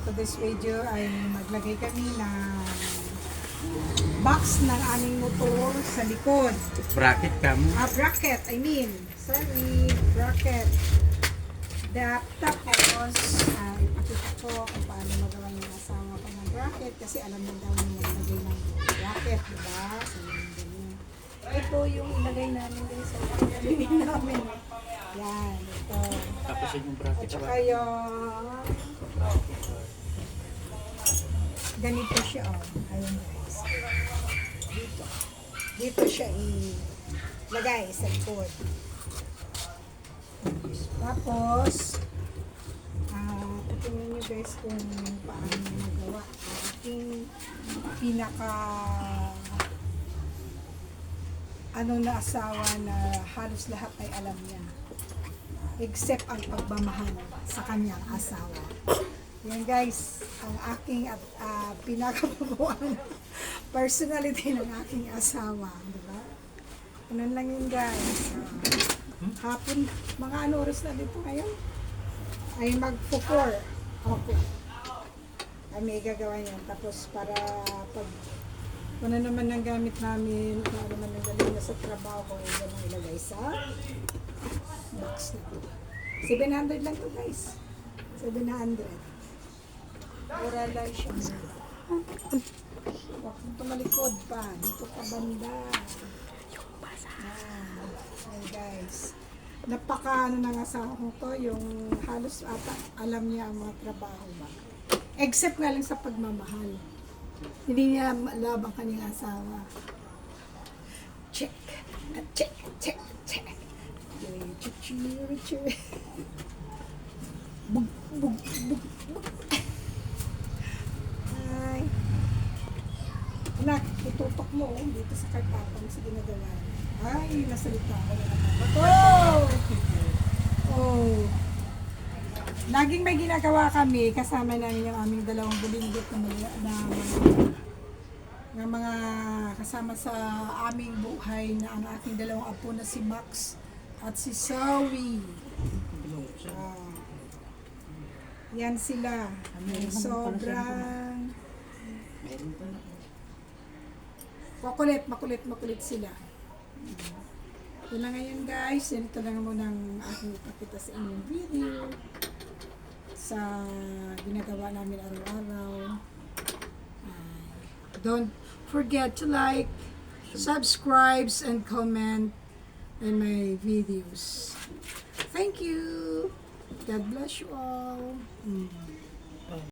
today's video ay maglagay kami ng box ng aming motor sa likod. Bracket ka mo. Bracket, sorry, bracket. Tapos, ipakita ko kung paano magawa yung asawa ko ng bracket kasi alam na daw yung maglagay ng bracket, diba? So, ganyan. Ito yung ilagay namin guys sa gagawin namin. Yan, ito. Tapos yung bracket. At saka yung ganito siya, ayun guys. Dito siya ilagay sa likod. Tapos, tingnan nyo guys kung paano nagawa. Aking pinaka na asawa na halos lahat ay alam niya. Except ang pagmamahal sa kanyang asawa. Yan guys, ang aking pinakabubuan personality ng aking asawa. Diba? Ganun lang yun guys. Hapon, mga oras na dito ngayon? Ay magpo-4. Okay. Ay may gagawa yan. Tapos para pag ano naman ang gamit namin, ano naman ang galing na sa trabaho, ay ganun ilagay sa box na. 700 lang to guys. 700. Mura lang siya. Huwag mong tumalikod pa. Dito ka banda. Ay guys. Napaka ng asawa ko to, yung halos ata alam niya ang mga trabaho ba. Except nga lang sa pagmamahal. Hindi niya love ang kanyang asawa. Check. Check. Check. Check. Bug. Bug. Bug. Bug. Ay. Anak, itutok mo dito sa karpatang sa ginagawa. Ay, nasalita ko na naman. Oh! Laging may ginagawa kami, kasama namin yung aming dalawang bulindot na mga kasama sa aming buhay na ang aking dalawang apo na si Max at si Zoe. Yan sila. Sobrang makulit sila. Ito na ngayon guys, ito lang muna ang aking ipakita sa inyong video sa ginagawa namin araw-araw. Don't forget to like, subscribe, and comment in my videos. Thank you. God bless you all.